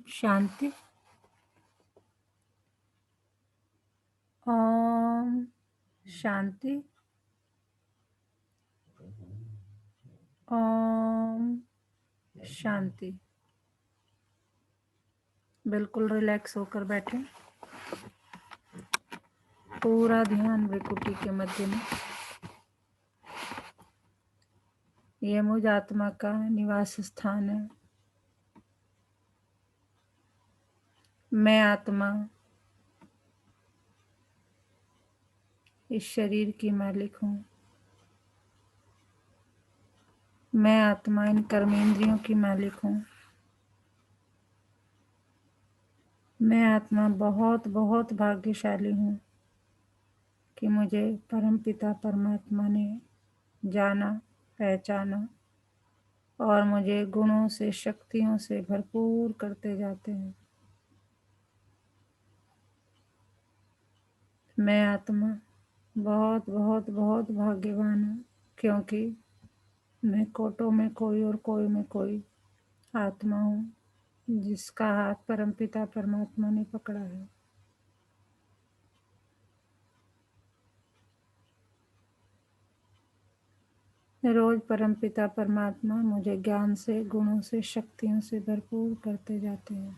शांति। ओम शांति। ओम शांति। बिल्कुल रिलैक्स होकर बैठे, पूरा ध्यान विकुटी के मध्य में। यह मुझ आत्मा का निवास स्थान है। मैं आत्मा इस शरीर की मालिक हूँ। मैं आत्मा इन कर्मेंद्रियों की मालिक हूँ। मैं आत्मा बहुत बहुत भाग्यशाली हूँ कि मुझे परमपिता परमात्मा ने जाना, पहचाना और मुझे गुणों से, शक्तियों से भरपूर करते जाते हैं। मैं आत्मा बहुत बहुत बहुत भाग्यवान हूँ, क्योंकि मैं कोटों में कोई और कोई में कोई आत्मा हूँ जिसका हाथ परमपिता परमात्मा ने पकड़ा है। रोज परमपिता परमात्मा मुझे ज्ञान से, गुणों से, शक्तियों से भरपूर करते जाते हैं।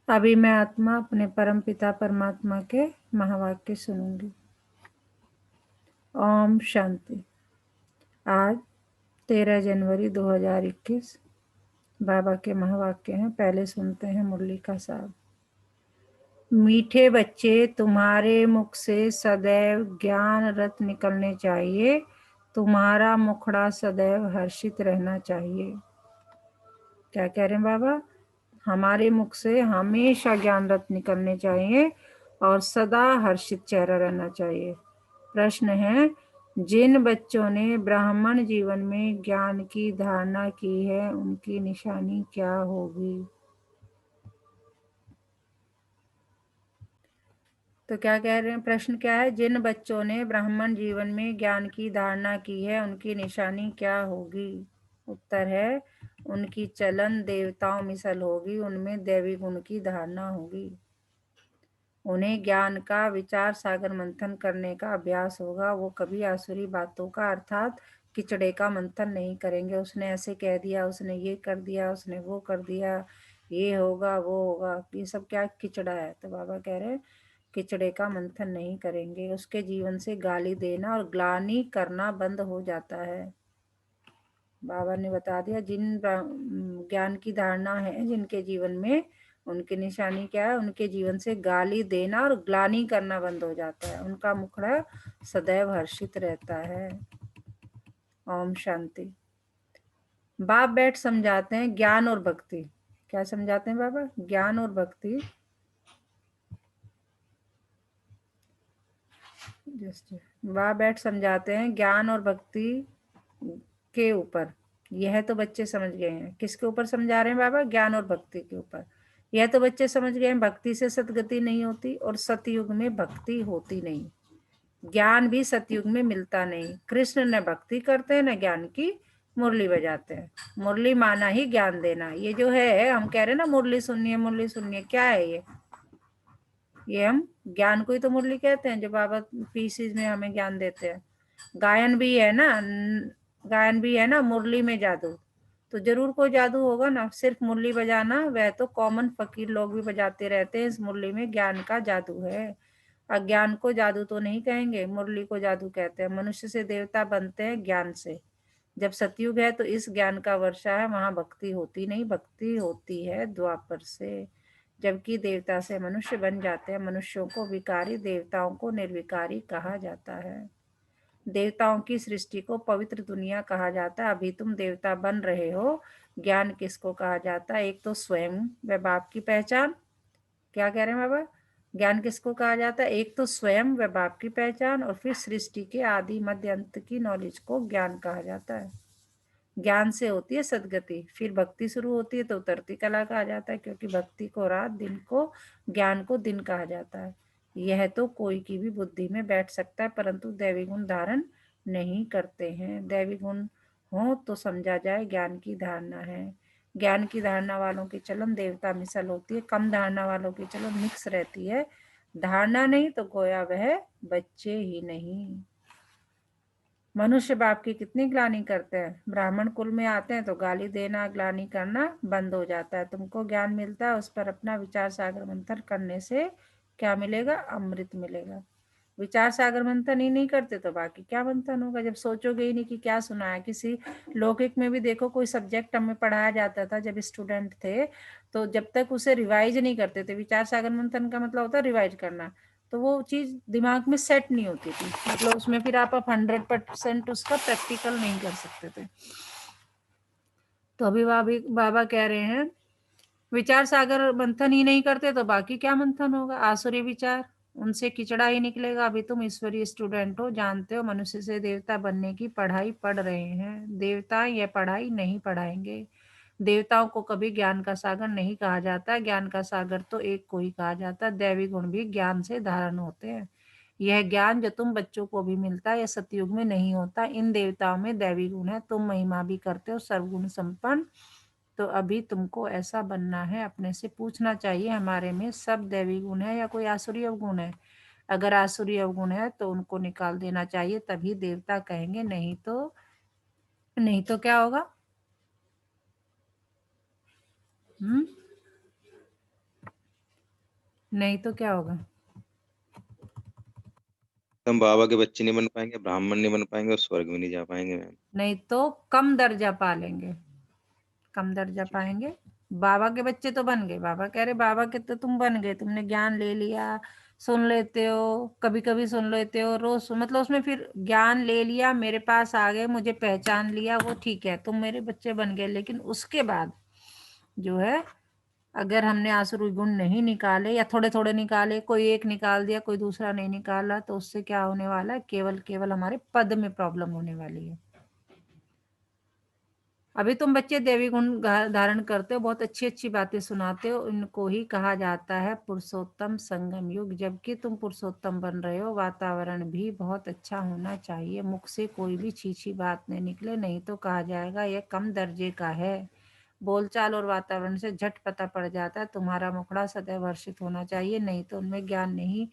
अभी मैं आत्मा अपने परमपिता परमात्मा के महावाक्य सुनूंगी। ओम शांति। आज 13 जनवरी 2021 बाबा के महावाक्य हैं। पहले सुनते हैं मुरली का सार। मीठे बच्चे, तुम्हारे मुख से सदैव ज्ञान रत्न निकलने चाहिए। तुम्हारा मुखड़ा सदैव हर्षित रहना चाहिए। क्या कह रहे हैं बाबा? हमारे मुख से हमेशा ज्ञान रत्न निकलने चाहिए और सदा हर्षित चेहरा रहना चाहिए। प्रश्न है, जिन बच्चों ने ब्राह्मण जीवन में ज्ञान की धारणा की है, उनकी निशानी क्या होगी? तो क्या कह रहे हैं? प्रश्न क्या है? जिन बच्चों ने ब्राह्मण जीवन में ज्ञान की धारणा की है, उनकी निशानी क्या होगी? उत्तर है, उनकी चलन देवताओं मिसल होगी, उनमें दैवी गुण की धारणा होगी। उन्हें ज्ञान का विचार सागर मंथन करने का अभ्यास होगा। वो कभी आसुरी बातों का अर्थात किचड़े का मंथन नहीं करेंगे। उसने ऐसे कह दिया, उसने ये कर दिया, उसने वो कर दिया, ये होगा वो होगा, ये सब क्या किचड़ा है? तो बाबा कह रहे हैं किचड़े का मंथन नहीं करेंगे। उसके जीवन से गाली देना और ग्लानि करना बंद हो जाता है। बाबा ने बता दिया, जिन ज्ञान की धारणा है जिनके जीवन में, उनकी निशानी क्या है? उनके जीवन से गाली देना और ग्लानि करना बंद हो जाता है। उनका मुखड़ा सदैव हर्षित रहता है। ओम शांति। बाप बैठ समझाते हैं ज्ञान और भक्ति। क्या समझाते हैं बाबा? ज्ञान और भक्ति। बाप बैठ समझाते हैं ज्ञान और भक्ति के ऊपर। यह तो बच्चे समझ गए हैं। किसके ऊपर समझा रहे हैं बाबा? ज्ञान और भक्ति के ऊपर। यह तो बच्चे समझ गए हैं, भक्ति से सतगति नहीं होती और सतयुग में भक्ति होती नहीं। ज्ञान भी सतयुग में मिलता नहीं। कृष्ण न भक्ति करते हैं न ज्ञान की मुरली बजाते हैं। मुरली माना ही ज्ञान देना। ये जो है, हम कह रहे हैं ना मुरली सुनिए, मुरली सुनिए, क्या है ये हम ज्ञान को ही तो मुरली कहते हैं, जो बाबा पीसीज में हमें ज्ञान देते हैं। गायन भी है ना, गायन भी है ना, मुरली में जादू। तो जरूर कोई जादू होगा ना। सिर्फ मुरली बजाना वह तो कॉमन फकीर लोग भी बजाते रहते हैं। इस मुरली में ज्ञान का जादू है। अज्ञान को जादू तो नहीं कहेंगे, मुरली को जादू कहते हैं। मनुष्य से देवता बनते हैं ज्ञान से। जब सतयुग है तो इस ज्ञान का वर्षा है, वहां भक्ति होती नहीं। भक्ति होती है द्वापर से, जबकि देवता से मनुष्य बन जाते हैं। मनुष्यों को विकारी, देवताओं को निर्विकारी कहा जाता है। देवताओं की सृष्टि को पवित्र दुनिया कहा जाता है। अभी तुम देवता बन रहे हो। ज्ञान किसको कहा जाता है? एक तो स्वयं व बाप की पहचान। क्या कह रहे हैं बाबा? ज्ञान किसको कहा जाता है? एक तो स्वयं व बाप की पहचान, और फिर सृष्टि के आदि मध्य अंत की नॉलेज को ज्ञान कहा जाता है। ज्ञान से होती है सदगति, फिर भक्ति शुरू होती है तो उतरती कला कहा जाता है, क्योंकि भक्ति को रात, दिन को, ज्ञान को दिन कहा जाता है। यह तो कोई की भी बुद्धि में बैठ सकता है, परंतु दैवी गुण धारण नहीं करते हैं। दैवी गुण हो तो समझा जाए ज्ञान की धारणा है। ज्ञान की धारणा वालों की चलन देवता मिसल होती है, कम धारणा वालों की चलन मिक्स रहती है। धारणा नहीं तो गोया वह बच्चे ही नहीं। मनुष्य बाप की कितनी ग्लानि करते हैं। ब्राह्मण कुल में आते हैं तो गाली देना ग्लानि करना बंद हो जाता है। तुमको ज्ञान मिलता है, उस पर अपना विचार सागर मंथन करने से क्या मिलेगा? अमृत मिलेगा। विचार सागर मंथन ही नहीं करते तो बाकी क्या मंथन होगा? जब सोचोगे ही नहीं कि क्या सुना है। किसी लौकिक में भी देखो, कोई सब्जेक्ट हमें पढ़ाया जाता था जब स्टूडेंट थे, तो जब तक उसे रिवाइज नहीं करते थे, विचार सागर मंथन का मतलब होता है रिवाइज करना, तो वो चीज दिमाग में सेट नहीं होती थी। मतलब उसमें फिर आप 100% उसका प्रैक्टिकल नहीं कर सकते थे। तो अभी बाबा कह रहे हैं विचार सागर मंथन ही नहीं करते तो बाकी क्या मंथन होगा? आसुरी विचार, उनसे किचड़ा ही निकलेगा। अभी तुम ईश्वरीय स्टूडेंट हो, जानते हो मनुष्य से देवता बनने की पढ़ाई पढ़ रहे हैं। देवता यह पढ़ाई नहीं पढ़ाएंगे। देवताओं को कभी ज्ञान का सागर नहीं कहा जाता। ज्ञान का सागर तो एक को ही कहा जाता। दैवी गुण भी ज्ञान से धारण होते हैं। यह ज्ञान जो तुम बच्चों को भी मिलता है, यह सतयुग में नहीं होता। इन देवताओं में दैवी गुण है। तुम महिमा भी करते हो, सर्वगुण संपन्न। तो अभी तुमको ऐसा बनना है। अपने से पूछना चाहिए, हमारे में सब दैवी गुण है या कोई आसुरी अवगुण है? अगर आसुरी अवगुण है तो उनको निकाल देना चाहिए, तभी देवता कहेंगे। नहीं तो क्या होगा? नहीं तो क्या होगा? हम बाबा के बच्चे नहीं बन पाएंगे, ब्राह्मण नहीं बन पाएंगे और स्वर्ग में नहीं जा पाएंगे मैम। नहीं तो कम दर्जा पा लेंगे। कम दर्जा पाएंगे। बाबा के बच्चे तो बन गए। बाबा कह रहे बाबा के तो तुम बन गए, तुमने ज्ञान ले लिया, सुन लेते हो, कभी कभी सुन लेते हो, रोज मतलब उसमें फिर ज्ञान ले लिया, मेरे पास आ गए, मुझे पहचान लिया, वो ठीक है, तुम मेरे बच्चे बन गए। लेकिन उसके बाद जो है, अगर हमने आसुरी गुण नहीं निकाले या थोड़े थोड़े निकाले, कोई एक निकाल दिया, कोई दूसरा नहीं निकाला, तो उससे क्या होने वाला है? केवल केवल हमारे पद में प्रॉब्लम होने वाली है। अभी तुम बच्चे देवी गुण धारण करते हो, बहुत अच्छी अच्छी बातें सुनाते हो, इनको ही कहा जाता है पुरुषोत्तम संगम युग। जबकि तुम पुरुषोत्तम बन रहे हो, वातावरण भी बहुत अच्छा होना चाहिए। मुख से कोई भी छीछी बात नहीं निकले, नहीं तो कहा जाएगा यह कम दर्जे का है। बोलचाल और वातावरण से झट पता पड़ जाता है। तुम्हारा मुखड़ा सदैव हर्षित होना चाहिए, नहीं तो उनमें ज्ञान नहीं।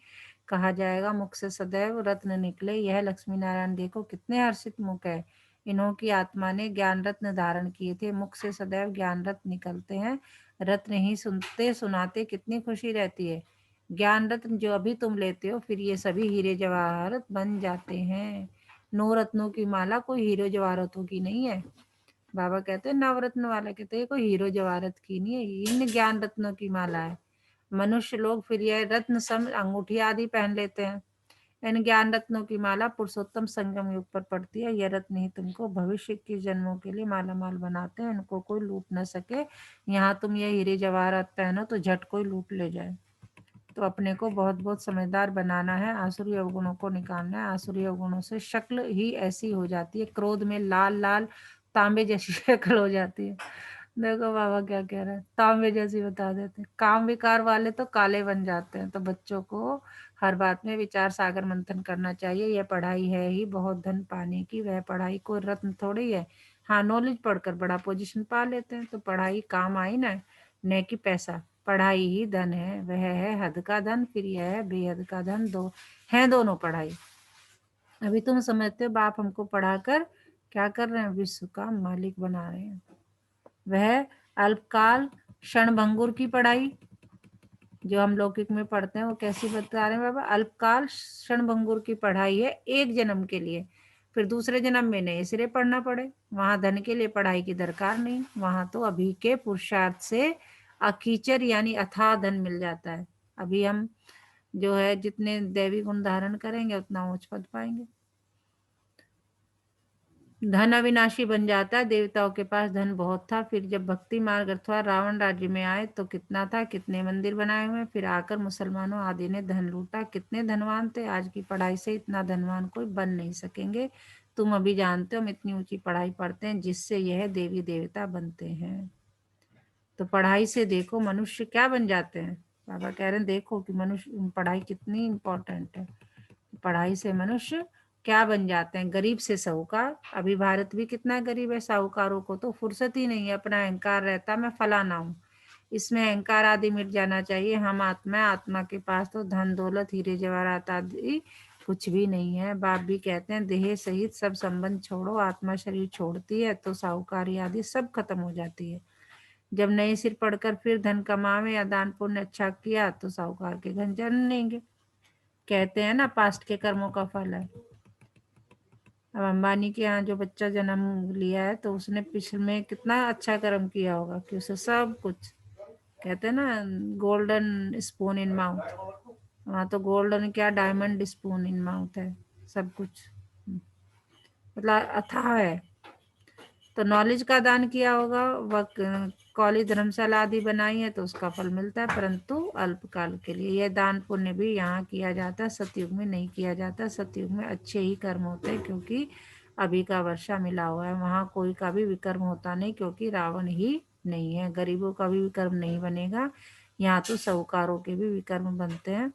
कहा जाएगा मुख से सदैव रत्न निकले। यह लक्ष्मी नारायण देखो कितने हर्षित मुख है। इन्हों की आत्मा ने ज्ञान रत्न धारण किए थे। मुख से सदैव ज्ञान रत्न निकलते हैं। रत्न ही सुनते सुनाते कितनी खुशी रहती है। ज्ञान रत्न जो अभी तुम लेते हो, फिर ये सभी हीरे जवाहरत बन जाते हैं। नौ रत्नों की माला कोई हीरो जवाहरतों की नहीं है। बाबा कहते हैं नवरत्न वाला, कहते हैं कोई हीरो जवाहरत की नहीं है, इन ज्ञान रत्नों की माला है। मनुष्य लोग फिर यह रत्न सम अंगूठी आदि पहन लेते हैं। इन ज्ञान रत्नों की माला पुरुषोत्तम संगम युग पर पड़ती है। यह रत्न ही तुमको भविष्य के जन्मों के लिए माला माल बनाते हैं। इनको कोई लूट न सके। यहाँ तुम ये हीरे जवाहरात पहनो तो झट कोई लूट ले जाए। तो अपने को बहुत बहुत समझदार बनाना है। आसुरी अवगुणों को निकालना है। आसुरी अवगुणों से शक्ल ही ऐसी हो जाती है, क्रोध में लाल लाल तांबे जैसी शक्ल हो जाती है। देखो बाबा क्या कह रहे हैं, तांबे जैसी बता देते हैं। काम विकार वाले तो काले बन जाते हैं। तो बच्चों को हर बात में विचार सागर मंथन करना चाहिए। यह पढ़ाई है ही बहुत धन पाने की, वह पढ़ाई कोई रत्न थोड़ी है। हाँ, नॉलेज पढ़कर बड़ा पोजीशन पा लेते हैं, तो पढ़ाई काम आई ना, न कि पैसा। पढ़ाई ही धन है, वह है हद का धन, फिर यह है बेहद का धन। दो है दोनों पढ़ाई। अभी तुम समझते हो बाप हमको पढ़ाकर क्या कर रहे हैं? विश्व का मालिक बना रहे हैं। वह अल्पकाल क्षणभंगुर की पढ़ाई जो हम लौकिक में पढ़ते हैं, वो कैसी बता रहे हैं बाबा? अल्पकाल क्षणभंगुर की पढ़ाई है, एक जन्म के लिए। फिर दूसरे जन्म में नए सिरे पढ़ना पड़े। वहां धन के लिए पढ़ाई की दरकार नहीं। वहां तो अभी के पुरुषार्थ से अकीचर यानी अथाह धन मिल जाता है। अभी हम जो है जितने दैवी गुण धारण करेंगे उतना उच्च पद पाएंगे। धन अविनाशी बन जाता है। देवताओं के पास धन बहुत था, फिर जब भक्ति मार्ग अथवा रावण राज्य में आए तो कितना था, कितने मंदिर बनाए हुए। फिर आकर मुसलमानों आदि ने धन लूटा, कितने धनवान थे। आज की पढ़ाई से इतना धनवान कोई बन नहीं सकेंगे। तुम अभी जानते हो हम इतनी ऊंची पढ़ाई पढ़ते हैं जिससे यह देवी देवता बनते हैं। तो पढ़ाई से देखो मनुष्य क्या बन जाते हैं। बाबा कह रहे हैं देखो कि मनुष्य पढ़ाई कितनी इंपॉर्टेंट है। पढ़ाई से मनुष्य क्या बन जाते हैं? गरीब से साहूकार। अभी भारत भी कितना गरीब है, साहूकारों को तो फुर्सत ही नहीं है, अपना अहंकार रहता मैं फलाना हूँ। इसमें अहंकार आदि मिट जाना चाहिए। हम आत्मा है, आत्मा के पास तो धन दौलत हीरे जवाहरात आदि कुछ भी नहीं है। बाप भी कहते हैं देह सहित सब संबंध छोड़ो, आत्मा शरीर छोड़ती है तो साहूकारी आदि सब खत्म हो जाती है। जब नए सिर पढ़कर फिर धन कमावे या दान पुण्य अच्छा किया तो साहूकार के घर जन्म लेंगे। कहते हैं ना पास्ट के कर्मों का फल है। अब अंबानी के यहाँ जो बच्चा जन्म लिया है तो उसने पिछले में कितना अच्छा कर्म किया होगा कि उसे सब कुछ, कहते हैं ना गोल्डन स्पून इन माउथ, वहाँ तो गोल्डन क्या डायमंड स्पून इन माउथ है सब कुछ, मतलब अथाह है। तो नॉलेज का दान किया होगा, वह कॉलेज धर्मशाला आदि बनाई है तो उसका फल मिलता है, परंतु अल्पकाल के लिए। यह दान पुण्य भी यहाँ किया जाता है, सतयुग में नहीं किया जाता। सतयुग में अच्छे ही कर्म होते हैं क्योंकि अभी का वर्षा मिला हुआ है। वहाँ कोई का भी विकर्म होता नहीं क्योंकि रावण ही नहीं है। गरीबों का भी विकर्म नहीं बनेगा, यहाँ तो साहूकारों के भी विकर्म बनते हैं,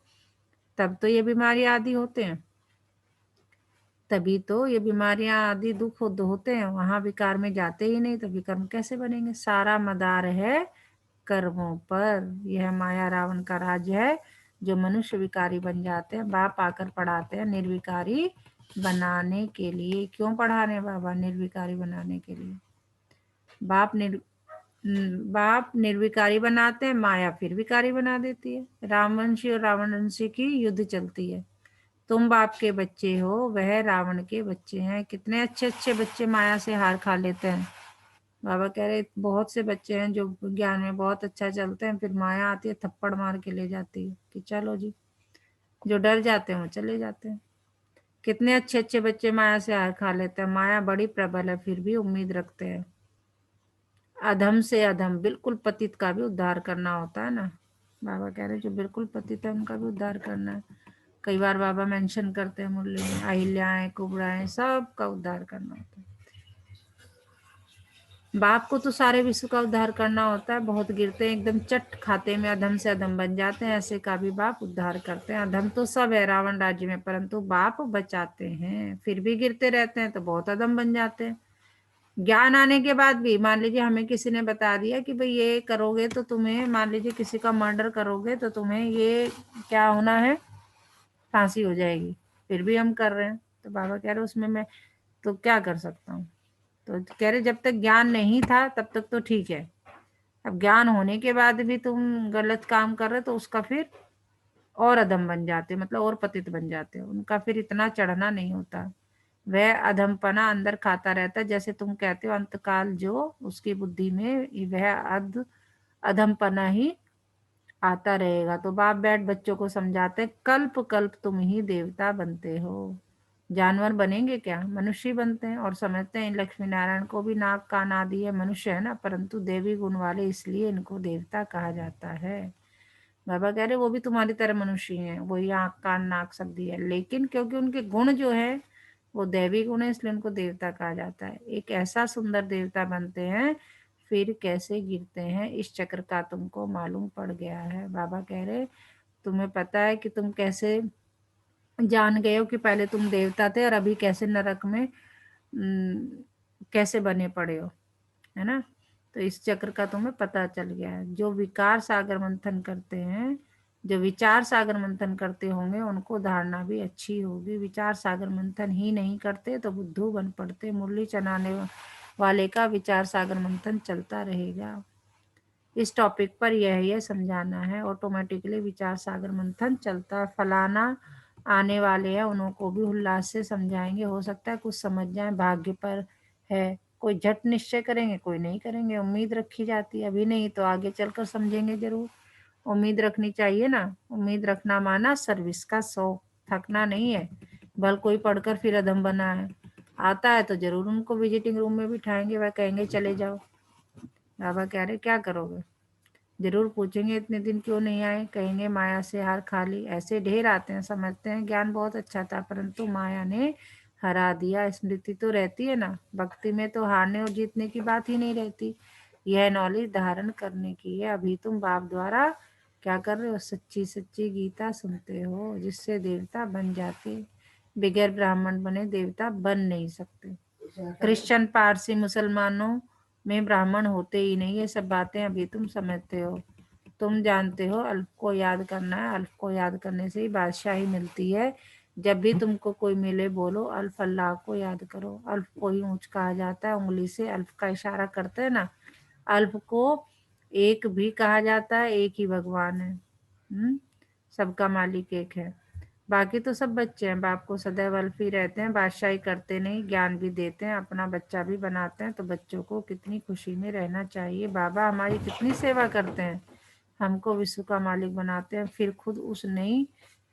तब तो ये बीमारी आदि होते हैं, तभी तो ये बीमारियां आदि दुख होते हैं। वहां विकार में जाते ही नहीं तो विकर्म कैसे बनेंगे? सारा मदार है कर्मों पर। यह माया रावण का राज है जो मनुष्य विकारी बन जाते हैं। बाप आकर पढ़ाते हैं निर्विकारी बनाने के लिए। क्यों पढ़ा रहे हैं बाबा? निर्विकारी बनाने के लिए। बाप निर्विकारी बनाते हैं, माया फिर विकारी बना देती है। रामवंशी और रावणवंशी की युद्ध चलती है। तुम बाप के बच्चे हो, वह रावण के बच्चे हैं। कितने अच्छे अच्छे बच्चे माया से हार खा लेते हैं। बाबा कह रहे बहुत से बच्चे हैं जो ज्ञान में बहुत अच्छा चलते हैं, फिर माया आती है थप्पड़ मार के ले जाती है कि चलो जी। जो डर जाते हैं वो चले जाते हैं। कितने अच्छे अच्छे बच्चे माया से हार खा लेते हैं। माया बड़ी प्रबल है फिर भी उम्मीद रखते हैं। अधम से अधम बिल्कुल पतित का भी उद्धार करना होता है ना। बाबा कह रहे जो बिल्कुल पतित है उनका भी उद्धार करना है। कई बार बाबा मेंशन करते हैं मुरली में, अहिल्याएं कुबराएं सब का उद्धार करना होता है। बाप को तो सारे विश्व का उद्धार करना होता है। बहुत गिरते हैं एकदम चट खाते में अधम से अधम बन जाते हैं, ऐसे का भी बाप उद्धार करते हैं। अधम तो सब है रावण राज्य में, परंतु बाप बचाते हैं। फिर भी गिरते रहते हैं तो बहुत अधम बन जाते हैं। ज्ञान आने के बाद भी मान लीजिए हमें किसी ने बता दिया कि भाई ये करोगे तो तुम्हें, मान लीजिए किसी का मर्डर करोगे तो तुम्हें ये क्या होना है, फांसी हो जाएगी, फिर भी हम कर रहे हैं। तो बाबा कह रहे उसमें मैं तो क्या कर सकता हूँ? तो कह रहे जब तक ज्ञान नहीं था तब तक तो ठीक है, अब ज्ञान होने के बाद भी तुम गलत काम कर रहे तो उसका फिर और अधम बन जाते, मतलब और पतित बन जाते। उनका फिर इतना चढ़ना नहीं होता। वह अधमपना अंदर खाता रहता है। जैसे तुम कहते हो अंतकाल जो उसकी बुद्धि में वह अधमपना ही आता रहेगा। तो बाप बैठ बच्चों को समझाते कल्प कल्प तुम ही देवता बनते हो। जानवर बनेंगे क्या, मनुष्य ही बनते हैं। और समझते हैं लक्ष्मी नारायण को भी नाक कान आदि है, मनुष्य है ना, परंतु देवी गुण वाले इसलिए इनको देवता कहा जाता है। बाबा कह रहे वो भी तुम्हारी तरह मनुष्य ही हैं, वही आँख कान नाक सब दिया है, लेकिन क्योंकि उनके गुण जो है वो दैवी गुण है इसलिए उनको देवता कहा जाता है। एक ऐसा सुंदर देवता बनते हैं, फिर कैसे गिरते हैं इस चक्र का तुमको मालूम पड़ गया है। बाबा कह रहे तुम्हें पता है कि तुम कैसे जान गए हो कि पहले तुम देवता थे और अभी कैसे नरक में कैसे बने पड़े हो, है ना। तो इस चक्र का तुम्हें पता चल गया है। जो विकार सागर मंथन करते हैं, जो विचार सागर मंथन करते होंगे उनको धारणा भी अच्छी होगी। विचार सागर मंथन ही नहीं करते तो बुद्धू बन पड़ते। मुरली चलाने वाले का विचार सागर मंथन चलता रहेगा। इस टॉपिक पर यह समझाना है, ऑटोमेटिकली विचार सागर मंथन चलता है। फलाना आने वाले हैं उनको भी उल्लास से समझाएंगे, हो सकता है कुछ समझ जाए, भाग्य पर है। कोई झट निश्चय करेंगे, कोई नहीं करेंगे। उम्मीद रखी जाती है, अभी नहीं तो आगे चलकर समझेंगे जरूर। उम्मीद रखनी चाहिए ना। उम्मीद रखना माना सर्विस का शौक, थकना नहीं है। भल कोई पढ़कर फिर अधम बना है, आता है तो जरूर उनको विजिटिंग रूम में बिठाएंगे, वह कहेंगे चले जाओ। बाबा कह रहे क्या करोगे? जरूर पूछेंगे इतने दिन क्यों नहीं आए, कहेंगे माया से हार खा ली। ऐसे ढेर आते हैं, समझते हैं ज्ञान बहुत अच्छा था परंतु माया ने हरा दिया। स्मृति तो रहती है ना, भक्ति में तो हारने और जीतने की बात ही नहीं रहती। यह नॉलेज धारण करने की है। अभी तुम बाप द्वारा क्या कर रहे हो, सच्ची सच्ची गीता सुनते हो जिससे देवता बन जाते। बगैर ब्राह्मण बने देवता बन नहीं सकते। क्रिश्चियन, पारसी, मुसलमानों में ब्राह्मण होते ही नहीं। ये सब बातें अभी तुम समझते हो। तुम जानते हो अल्फ को याद करना है, अल्फ को याद करने से ही बादशाही मिलती है। जब भी तुमको कोई मिले बोलो अल्फ अल्लाह को याद करो। अल्फ को ही ऊंच कहा जाता है, उंगली से अल्फ का इशारा करते हैं ना। अल्फ को एक भी कहा जाता है, एक ही भगवान है। सबका मालिक एक है। बाकी तो सब बच्चे हैं, बाप को सदैव अल्फ ही रहते हैं, बादशाही करते नहीं, ज्ञान भी देते हैं, अपना बच्चा भी बनाते हैं। तो बच्चों को कितनी खुशी में रहना चाहिए। बाबा हमारी कितनी सेवा करते हैं, हमको विश्व का मालिक बनाते हैं, फिर खुद उस नई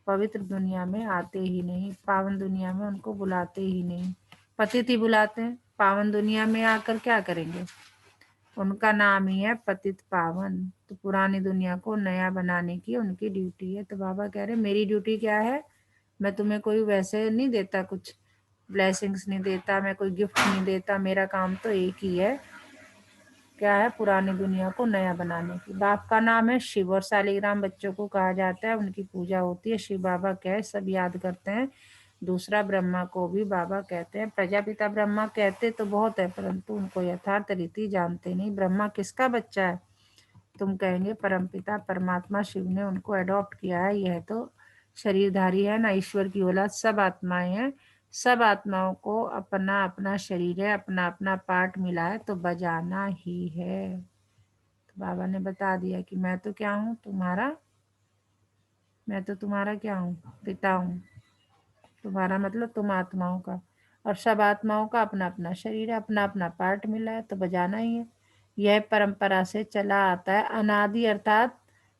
पवित्र दुनिया में आते ही नहीं, पावन दुनिया में उनको बुलाते ही नहीं। पतित ही बुलाते हैं, पावन दुनिया में आकर क्या करेंगे। उनका नाम ही है पतित पावन। तो पुरानी दुनिया को नया बनाने की उनकी ड्यूटी है। तो बाबा कह रहे मेरी ड्यूटी क्या है, मैं तुम्हें कोई वैसे नहीं देता, कुछ ब्लेसिंग्स नहीं देता, मैं कोई गिफ्ट नहीं देता। मेरा काम तो एक ही है, क्या है, पुरानी दुनिया को नया बनाने की। बाप का नाम है शिव और शालिग्राम बच्चों को कहा जाता है, उनकी पूजा होती है। शिव बाबा क्या है, सब याद करते हैं। दूसरा ब्रह्मा को भी बाबा कहते हैं। प्रजापिता ब्रह्मा कहते तो बहुत है, परंतु उनको यथार्थ रीति जानते नहीं। ब्रह्मा किसका बच्चा है, तुम कहेंगे परमपिता परमात्मा शिव ने उनको अडॉप्ट किया है। यह तो शरीरधारी है ना, ईश्वर की औलाद सब आत्माएं हैं। सब आत्माओं को अपना अपना शरीर है, अपना अपना पार्ट मिला है, तो बजाना ही है। तो बाबा ने बता दिया कि मैं तो क्या हूँ तुम्हारा, मैं तो तुम्हारा क्या हूँ, पिता हूँ। तुम्हारा मतलब तुम आत्माओं का, और सब आत्माओं का अपना अपना शरीर है, अपना अपना पार्ट मिला है, तो बजाना ही है। यह परंपरा से चला आता है, अनादि अर्थात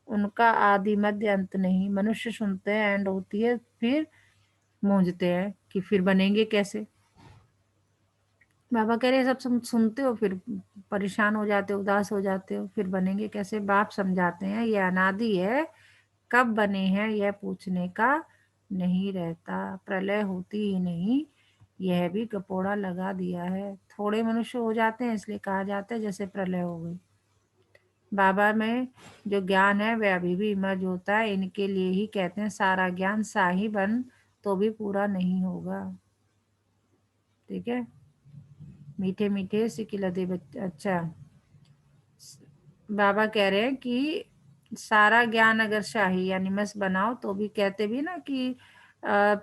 उनका आदि मध्य अंत नहीं। मनुष्य सुनते हैं एंड होती है, फिर मूंझते हैं कि फिर बनेंगे कैसे। बाबा कह रहे सब सुनते हो, फिर परेशान हो जाते हो, उदास हो जाते हो, फिर बनेंगे कैसे। बाप समझाते हैं ये अनादि है, कब बने हैं यह पूछने का नहीं रहता। प्रलय होती ही नहीं, यह भी कपोड़ा लगा दिया है। थोड़े मनुष्य हो जाते हैं इसलिए कहा जाता है जैसे प्रलय हो गई। बाबा में जो ज्ञान है वह अभी भी इमर्ज होता है। इनके लिए ही कहते हैं सारा ज्ञान साही बन तो भी पूरा नहीं होगा। ठीक है, मीठे मीठे सिकिलदे बच्चे। अच्छा, बाबा कह रहे हैं कि सारा ज्ञान अगर शाही यानी मस्त बनाओ तो भी, कहते भी ना कि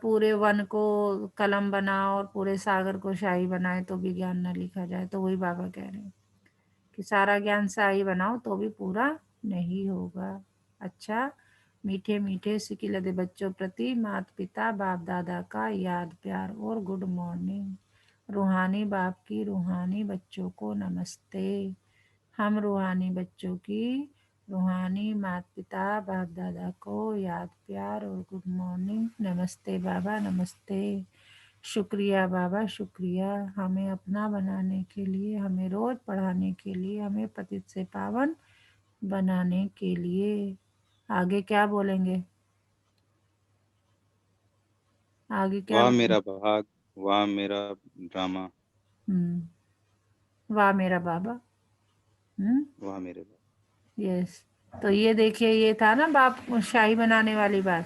पूरे वन को कलम बनाओ और पूरे सागर को शाही बनाए तो भी ज्ञान न लिखा जाए। तो वही बाबा कह रहे हैं कि सारा ज्ञान शाही बनाओ तो भी पूरा नहीं होगा। अच्छा, मीठे मीठे सिकिलदे बच्चों प्रति माता पिता बाप दादा का याद प्यार और गुड मॉर्निंग। रूहानी बाप की रूहानी बच्चों को नमस्ते। हम रूहानी बच्चों की रूहानी माता पिता बाप दादा को याद प्यार और गुड मॉर्निंग। नमस्ते बाबा, नमस्ते। शुक्रिया बाबा, शुक्रिया हमें अपना बनाने के लिए, हमें रोज पढ़ाने के लिए, हमें पतित से पावन बनाने के लिए। आगे क्या बोलेंगे, आगे क्या वाह बोलेंगे? मेरा भाग, वाह मेरा ड्रामा, वाह मेरा बाबा। हम्म, वाह मेरे भाग। यस। तो ये देखिए, ये था ना बाप शाही बनाने वाली बात।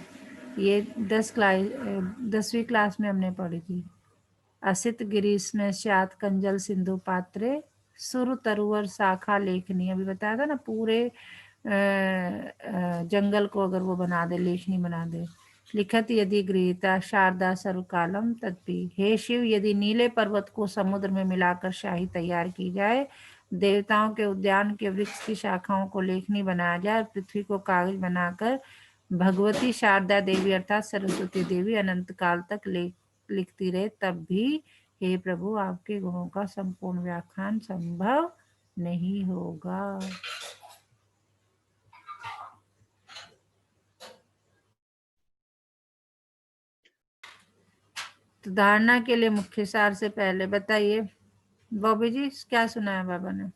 ये 10वीं क्लास में हमने पढ़ी थी। असित गिरीश में स्यात् कंजल सिंधु पात्रे, सुर तरुवर शाखा लेखनी। अभी बताया था ना, पूरे जंगल को अगर वो बना दे, लेखनी बना दे। लिखत यदि गृहीता शारदा सर्वकालम तत्पी। हे शिव, यदि नीले पर्वत को समुद्र में मिलाकर शाही तैयार की जाए, देवताओं के उद्यान के वृक्ष की शाखाओं को लेखनी बनाया जाए, पृथ्वी को कागज बनाकर भगवती शारदा देवी अर्थात सरस्वती देवी अनंत काल तक लिखती रहे, तब भी हे प्रभु आपके गुणों का संपूर्ण व्याख्यान संभव नहीं होगा। तो धारणा के लिए मुख्य सार से पहले बताइए बॉबी जी, क्या सुनाया बाबा ने?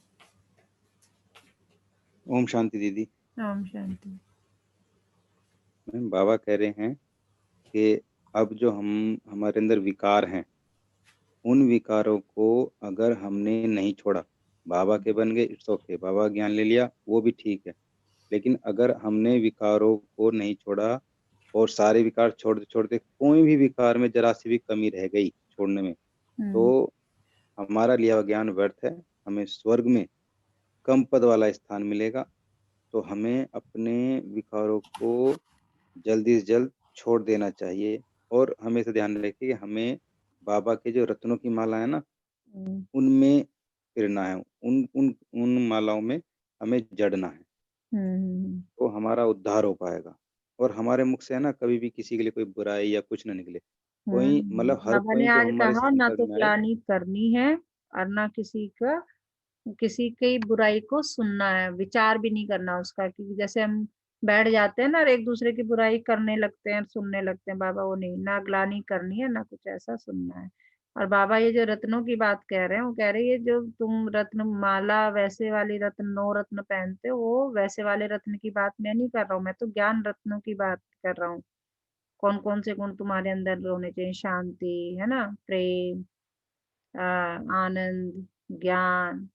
ओम शांति दीदी। ओम शांति। मैम बाबा कह रहे हैं कि अब जो हम हमारे अंदर विकार हैं, उन विकारों को अगर हमने नहीं छोड़ा, बाबा के बन गए, इट्स ओके, बाबा ज्ञान ले लिया, वो भी ठीक है। लेकिन अगर हमने विकारों को नहीं छोड़ा और सारे विकार छोड़ते-छोड़ते कोई भी विकार में ज़रा-सी भी कमी रह गई छोड़ने में, हम्म तो हमारा लिया हुआ ज्ञान व्यर्थ है। हमें स्वर्ग में कम पद वाला स्थान मिलेगा। तो हमें अपने विकारों को जल्दी से जल्द छोड़ देना चाहिए और हमेशा ध्यान रखिए कि हमें बाबा के जो रत्नों की माला है ना, हम्म उनमें पिरना है। उन उन उन मालाओं में हमें जड़ना है, हम्म तो हमारा उद्धार हो पाएगा। और हमारे मुख से है ना कभी भी किसी के लिए कोई बुराई या कुछ ना निकले। कोई मतलब हर बाबा ने कोई जो आज हमारे कहा ना संपर्क तो में आए। ग्लानि करनी है और ना किसी की बुराई को सुनना है, विचार भी नहीं करना उसका, क्योंकि जैसे हम बैठ जाते हैं ना और एक दूसरे की बुराई करने लगते हैं, सुनने लगते हैं, बाबा वो नहीं, ना ग्लानि करनी है ना कुछ ऐसा सुनना है। और बाबा ये जो रत्नों की बात कह रहे हैं, वो कह रहे हैं ये जो तुम रत्न माला वैसे वाली रत्न 9 रत्न पहनते हो, वो वैसे वाले रत्न की बात मैं नहीं कर रहा हूँ, मैं तो ज्ञान रत्नों की बात कर रहा हूँ। कौन कौन से गुण तुम्हारे अंदर होने चाहिए? शांति, है ना, प्रेम, आनंद, ज्ञान,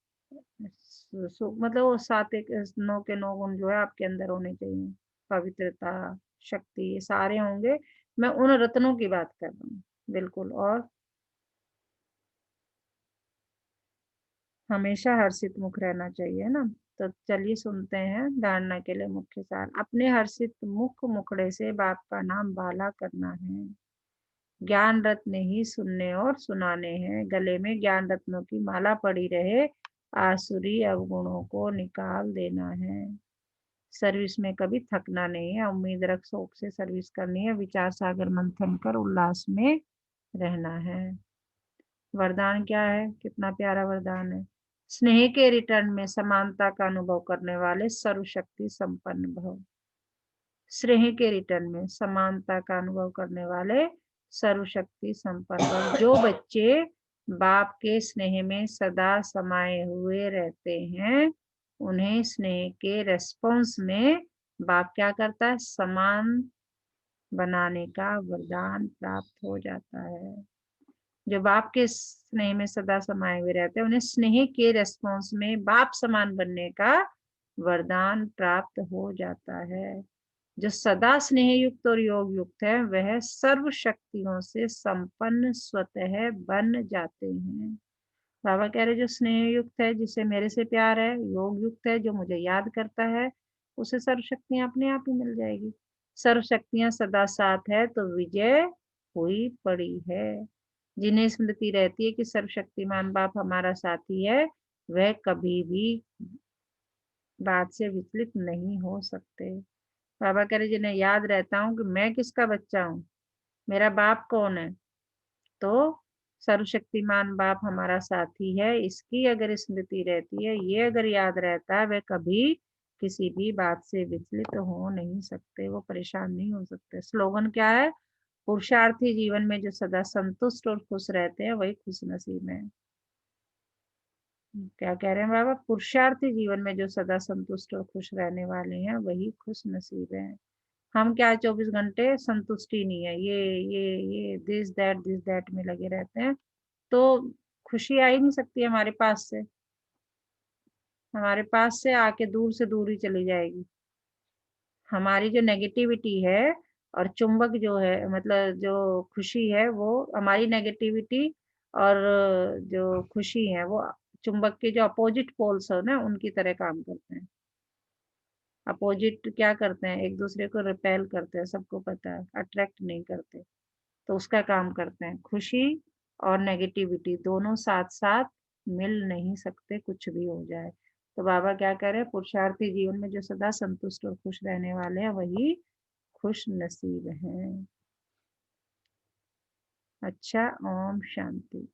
मतलब वो सात एक 9 के 9 गुण जो है आपके अंदर होने चाहिए। पवित्रता, शक्ति, ये सारे होंगे। मैं उन रत्नों की बात कर रहा हूँ, बिल्कुल। और हमेशा हर्षित मुख रहना चाहिए ना। तो चलिए सुनते हैं धारणा के लिए मुख्य सार। अपने हर्षित मुखड़े से बाप का नाम बाला करना है। ज्ञान रत्न ही सुनने और सुनाने हैं। गले में ज्ञान रत्नों की माला पड़ी रहे, आसुरी अवगुणों को निकाल देना है। सर्विस में कभी थकना नहीं है, उम्मीद रख शौक से सर्विस करनी है, विचार सागर मंथन कर उल्लास में रहना है। वरदान क्या है? कितना प्यारा वरदान है। स्नेह के रिटर्न में समानता का अनुभव करने वाले सर्वशक्ति संपन्न भव। स्नेह के रिटर्न में समानता का अनुभव करने वाले सर्वशक्ति संपन्न भव। जो बच्चे बाप के स्नेह में सदा समाये हुए रहते हैं, उन्हें स्नेह के रेस्पॉन्स में बाप क्या करता है? समान बनाने का वरदान प्राप्त हो जाता है। जो बाप के स्नेह में सदा समाये हुए रहते हैं, उन्हें स्नेह के रेस्पॉन्स में बाप समान बनने का वरदान प्राप्त हो जाता है। जो सदा स्नेह युक्त और योग युक्त है, वह सर्व शक्तियों से संपन्न स्वतः बन जाते हैं। बाबा कह रहे जो स्नेह युक्त है, जिसे मेरे से प्यार है, योग युक्त है, जो मुझे याद करता है, उसे सर्व शक्तियां अपने आप ही मिल जाएगी। सर्व शक्तियां सदा साथ है तो विजय हुई पड़ी है। जिन्हें स्मृति रहती है कि सर्वशक्तिमान बाप हमारा साथी है, वह कभी भी बात से विचलित नहीं हो सकते। बाबा कह रहे जिन्हें याद रहता हूँ कि मैं किसका बच्चा हूँ, मेरा बाप कौन है, तो सर्वशक्तिमान बाप हमारा साथी है, इसकी अगर स्मृति रहती है, ये अगर याद रहता है, वह कभी किसी भी बात से विचलित हो नहीं सकते, वो परेशान नहीं हो सकते। स्लोगन क्या है? पुरुषार्थी जीवन में जो सदा संतुष्ट और खुश रहते हैं, वही खुश नसीब है। क्या कह रहे हैं बाबा? पुरुषार्थी जीवन में जो सदा संतुष्ट और खुश रहने वाले हैं, वही खुश नसीब है। हम क्या 24 घंटे संतुष्टि नहीं है, ये दिस दैट में लगे रहते हैं, तो खुशी आ ही नहीं सकती हमारे पास से। हमारे पास से आके दूर से दूर ही चली जाएगी। हमारी जो नेगेटिविटी है और चुंबक जो है, मतलब जो खुशी है, वो हमारी नेगेटिविटी और जो खुशी है, वो चुंबक के जो अपोजिट पोल्स है ना, उनकी तरह काम करते हैं। अपोजिट क्या करते हैं? एक दूसरे को रिपेल करते हैं, सबको पता है, अट्रैक्ट नहीं करते। तो उसका काम करते हैं। खुशी और नेगेटिविटी दोनों साथ साथ मिल नहीं सकते, कुछ भी हो जाए। तो बाबा क्या कह रहे हैं? पुरुषार्थी जीवन में जो सदा संतुष्ट और खुश रहने वाले हैं, वही खुश नसीब हैं। अच्छा, ओम शांति।